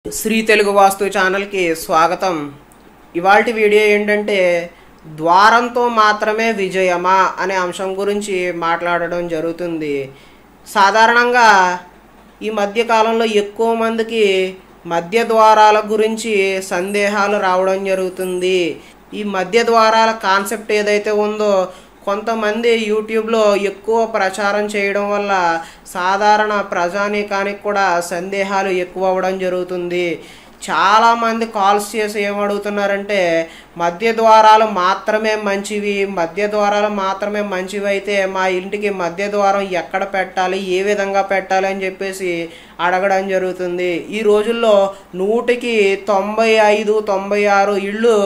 శ్రీ తెలుగు వాస్తు ఛానల్కి స్వాగతం. ఇవాల్టి వీడియో ఏంటంటే ద్వారంతో మాత్రమే విజయమా అనే అంశం గురించి మాట్లాడడం జరుగుతుంది. సాధారణంగా ఈ మధ్య కాలంలో ఎక్కువ మందికి మధ్య ద్వారాల గురించి సందేహాలు రావడం జరుగుతుంది. ఈ మధ్య ద్వారాల కాన్సెప్ట్ ఏదైతే ఉందో కొంతమంది యూట్యూబ్లో ఎక్కువ ప్రచారం చేయడం వల్ల సాధారణ ప్రజానీకానికి కూడా సందేహాలు ఎక్కువ అవ్వడం జరుగుతుంది. చాలామంది కాల్స్ చేసి ఏమడుగుతున్నారంటే మధ్య ద్వారాలు మాత్రమే మంచివి, మధ్య ద్వారాలు మాత్రమే మంచివి అయితే మా ఇంటికి మధ్య ద్వారం ఎక్కడ పెట్టాలి, ఏ విధంగా పెట్టాలి అని చెప్పేసి అడగడం జరుగుతుంది. ఈ రోజుల్లో 100కి 95-96 ఇళ్ళు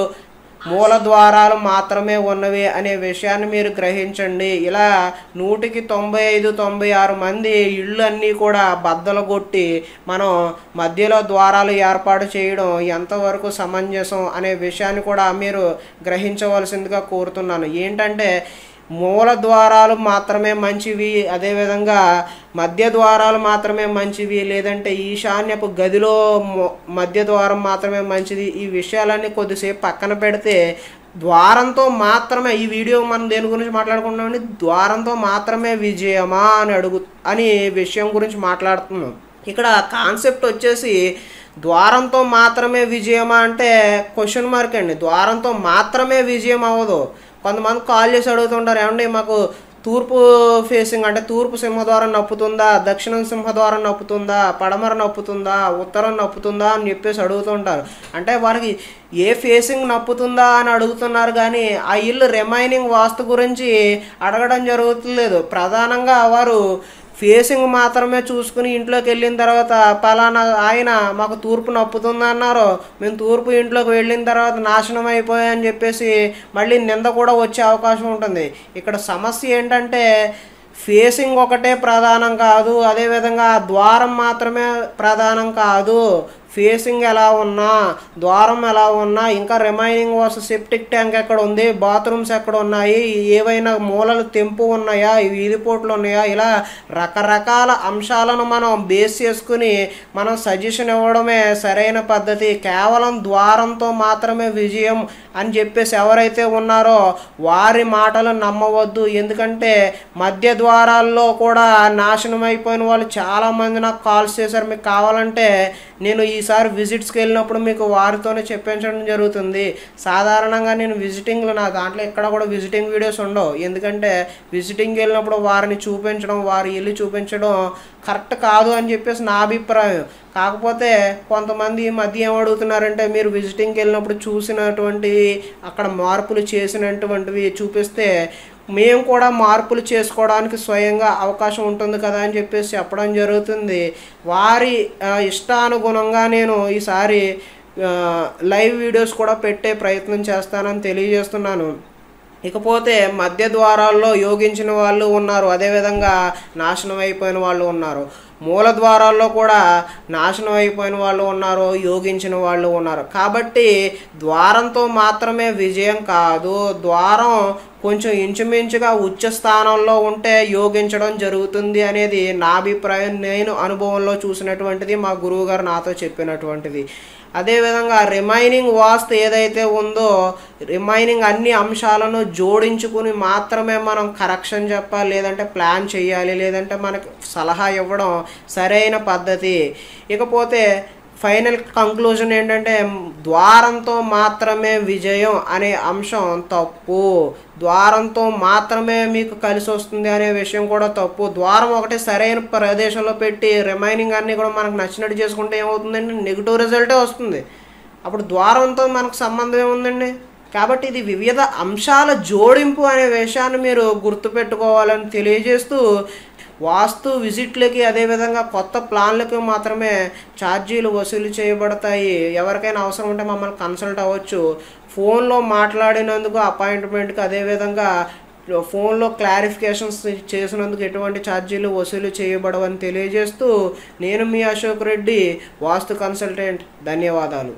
మూల ద్వారాలు మాత్రమే ఉన్నవి అనే విషయాన్ని మీరు గ్రహించండి. ఇలా 100కి 95-96 మంది ఇళ్ళు అన్నీ కూడా బద్దలు కొట్టి మనం మధ్యలో ద్వారాలు ఏర్పాటు చేయడం ఎంతవరకు సమంజసం అనే విషయాన్ని కూడా మీరు గ్రహించవలసిందిగా కోరుతున్నాను. ఏంటంటే మూల ద్వారాలు మాత్రమే మంచివి, అదేవిధంగా మధ్య ద్వారాలు మాత్రమే మంచివి, లేదంటే ఈశాన్యపు గదిలో మధ్య ద్వారం మాత్రమే మంచిది. ఈ విషయాలన్నీ కొద్దిసేపు పక్కన పెడితే ద్వారంతో మాత్రమే, ఈ వీడియో మనం దేని గురించి మాట్లాడుకుంటున్నామండి, ద్వారంతో మాత్రమే విజయమా అని విషయం గురించి మాట్లాడుతున్నాం. ఇక్కడ కాన్సెప్ట్ వచ్చేసి ద్వారంతో మాత్రమే విజయమా అంటే క్వశ్చన్ మార్క్ అండి. ద్వారంతో మాత్రమే విజయం అవ్వదు. కొంతమంది కాల్ చేసి అడుగుతుంటారు, ఏమండి మాకు తూర్పు ఫేసింగ్ అంటే తూర్పు సింహద్వారం నప్పుతుందా, దక్షిణం సింహద్వారం నప్పుతుందా, పడమర నప్పుతుందా, ఉత్తరం నప్పుతుందా అని చెప్పేసి అడుగుతుంటారు. అంటే వారికి ఏ ఫేసింగ్ నప్పుతుందా అని అడుగుతున్నారు కానీ ఆ ఇల్లు రిమైనింగ్ వాస్తు గురించి అడగడం జరుగుతులేదు. ప్రధానంగా వారు ఫేసింగ్ మాత్రమే చూసుకుని ఇంట్లోకి వెళ్ళిన తర్వాత పలానా ఆయన మాకు తూర్పు నప్పుతుంది అన్నారు, మేము తూర్పు ఇంట్లోకి వెళ్ళిన తర్వాత నాశనం అయిపోయాయని చెప్పేసి మళ్ళీ నింద కూడా వచ్చే అవకాశం ఉంటుంది. ఇక్కడ సమస్య ఏంటంటే ఫేసింగ్ ఒకటే ప్రధానం కాదు, అదేవిధంగా ద్వారం మాత్రమే ప్రధానం కాదు. ఫేసింగ్ ఎలా ఉన్నా, ద్వారం ఎలా ఉన్నా, ఇంకా రిమైనింగ్ వాసు సెప్టిక్ ట్యాంక్ ఎక్కడ ఉంది, బాత్రూమ్స్ ఎక్కడ ఉన్నాయి, ఏవైనా మూలలు తెంపు ఉన్నాయా, వీధిపోట్లు ఉన్నాయా, ఇలా రకరకాల అంశాలను మనం బేస్ చేసుకుని మనం సజెషన్ ఇవ్వడమే సరైన పద్ధతి. కేవలం ద్వారంతో మాత్రమే విజయం అని చెప్పేసి ఎవరైతే ఉన్నారో వారి మాటలు నమ్మవద్దు. ఎందుకంటే మధ్య ద్వారాల్లో కూడా నాశనం అయిపోయిన వాళ్ళు చాలామంది నాకు కాల్స్ చేశారు. మీకు కావాలంటే నేను ఈసారి విజిట్స్కి వెళ్ళినప్పుడు మీకు వారితోనే చెప్పించడం జరుగుతుంది. సాధారణంగా నేను విజిటింగ్లో నా దాంట్లో ఎక్కడ కూడా విజిటింగ్ వీడియోస్ ఉండవు. ఎందుకంటే విజిటింగ్కి వెళ్ళినప్పుడు వారిని చూపించడం, వారి ఇల్లు చూపించడం కరెక్ట్ కాదు అని చెప్పేసి నా అభిప్రాయం. కాకపోతే కొంతమంది ఈ మధ్య ఏమడుగుతున్నారంటే మీరు విజిటింగ్కి వెళ్ళినప్పుడు చూసినటువంటివి, అక్కడ మార్పులు చేసినటువంటివి చూపిస్తే మేము కూడా మార్పులు చేసుకోవడానికి స్వయంగా అవకాశం ఉంటుంది కదా అని చెప్పేసి చెప్పడం జరుగుతుంది. వారి ఇష్టానుగుణంగా నేను ఈసారి లైవ్ వీడియోస్ కూడా పెట్టే ప్రయత్నం చేస్తానని తెలియజేస్తున్నాను. ఇకపోతే మధ్య ద్వారాల్లో యోగించిన వాళ్ళు ఉన్నారు, అదేవిధంగా నాశనం అయిపోయిన వాళ్ళు ఉన్నారు. మూల ద్వారాల్లో కూడా నాశనం అయిపోయిన వాళ్ళు ఉన్నారు, యోగించిన వాళ్ళు ఉన్నారు. కాబట్టి ద్వారంతో మాత్రమే విజయం కాదు, ద్వారం కొంచెం ఇంచుమించుగా ఉచ్చ స్థానంలో ఉంటే యోగించడం జరుగుతుంది అనేది నా అభిప్రాయం. నేను అనుభవంలో చూసినటువంటిది, మా గురువుగారు నాతో చెప్పినటువంటిది. అదేవిధంగా రిమైనింగ్ వాస్తు ఏదైతే ఉందో రిమైనింగ్ అన్ని అంశాలను జోడించుకుని మాత్రమే మనం కరెక్షన్ చెప్పాలి, లేదంటే ప్లాన్ చేయాలి, లేదంటే మనకు సలహా ఇవ్వడం సరైన పద్ధతి. ఇకపోతే ఫైనల్ కంక్లూజన్ ఏంటంటే ద్వారంతో మాత్రమే విజయం అనే అంశం తప్పు. ద్వారంతో మాత్రమే మీకు కలిసి వస్తుంది అనే విషయం కూడా తప్పు. ద్వారం ఒకటే సరైన ప్రదేశంలో పెట్టి రిమైనింగ్ అన్నీ కూడా మనకు నచ్చినట్టు చేసుకుంటే ఏమవుతుందండి, నెగిటివ్ రిజల్టే వస్తుంది. అప్పుడు ద్వారంతో మనకు సంబంధం ఏముందండి? కాబట్టి ఇది వివిధ అంశాల జోడింపు అనే విషయాన్ని మీరు గుర్తుపెట్టుకోవాలని తెలియజేస్తూ వాస్తు విజిట్లకి, అదేవిధంగా కొత్త ప్లాన్లకు మాత్రమే ఛార్జీలు వసూలు చేయబడతాయి. ఎవరికైనా అవసరం ఉంటే మమ్మల్ని కన్సల్ట్ అవ్వచ్చు. ఫోన్లో మాట్లాడినందుకు అపాయింట్మెంట్కి, అదేవిధంగా ఫోన్లో క్లారిఫికేషన్స్ చేసినందుకు ఎటువంటి ఛార్జీలు వసూలు చేయబడవని తెలియజేస్తూ నేను మీ అశోక్ రెడ్డి, వాస్తు కన్సల్టెంట్. ధన్యవాదాలు.